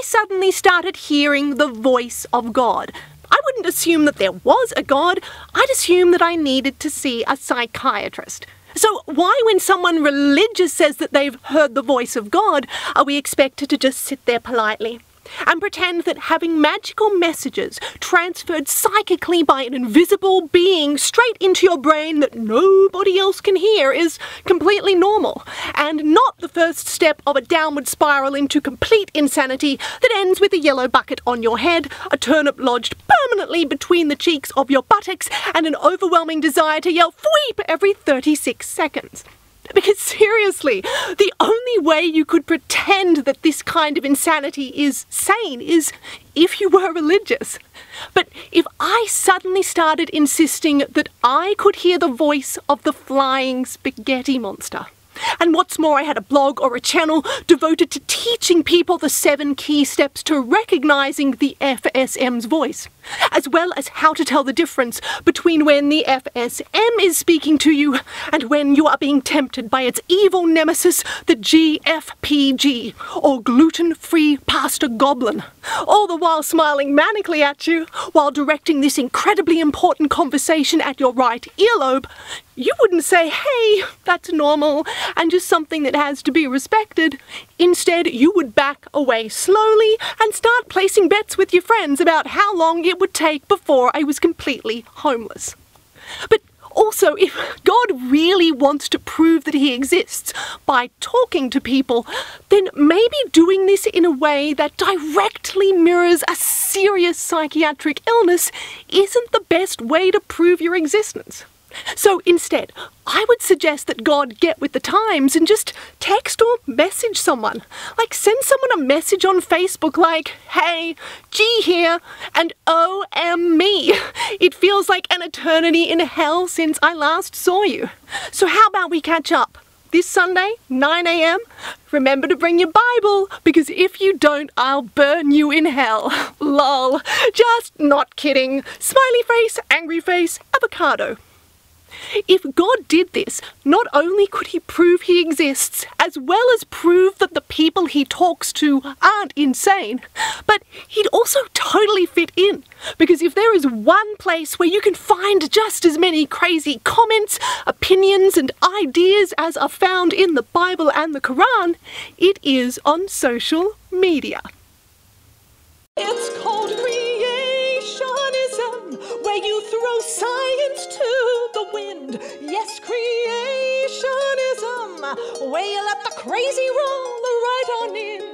suddenly started hearing the voice of God. I wouldn't assume that there was a God. I'd assume that I needed to see a psychiatrist. So why, when someone religious says that they've heard the voice of God, are we expected to just sit there politely and pretend that having magical messages transferred psychically by an invisible being straight into your brain that nobody else can hear is completely normal, and not the first step of a downward spiral into complete insanity that ends with a yellow bucket on your head, a turnip lodged permanently between the cheeks of your buttocks, and an overwhelming desire to yell "Fweep" every 36 seconds? Because seriously, the only way you could pretend that this kind of insanity is sane is if you were religious. But if I suddenly started insisting that I could hear the voice of the flying spaghetti monster, and what's more, I had a blog or a channel devoted to teaching people the 7 key steps to recognizing the FSM's voice, as well as how to tell the difference between when the FSM is speaking to you and when you are being tempted by its evil nemesis, the GFPG, or gluten-free pasta goblin, all the while smiling manically at you while directing this incredibly important conversation at your right earlobe, you wouldn't say, "Hey, that's normal and just something that has to be respected." Instead, you would back away slowly and start placing bets with your friends about how long it would take before I was completely homeless. But also, if God really wants to prove that he exists by talking to people, then maybe doing this in a way that directly mirrors a serious psychiatric illness isn't the best way to prove your existence. So instead, I would suggest that God get with the times and just text or message someone. Like, send someone a message on Facebook like, "Hey, G here, and me. It feels like an eternity in hell since I last saw you. So how about we catch up this Sunday, 9 a.m? Remember to bring your Bible, because if you don't, I'll burn you in hell. Lol. Just not kidding. Smiley face, angry face, avocado." If God did this, not only could he prove he exists, as well as prove that the people he talks to aren't insane, but he'd also totally fit in. Because if there is one place where you can find just as many crazy comments, opinions, and ideas as are found in the Bible and the Quran, it is on social media. It's called creationism, where you throw science to the wind. Yes, creationism, where you let the crazy roll right on in.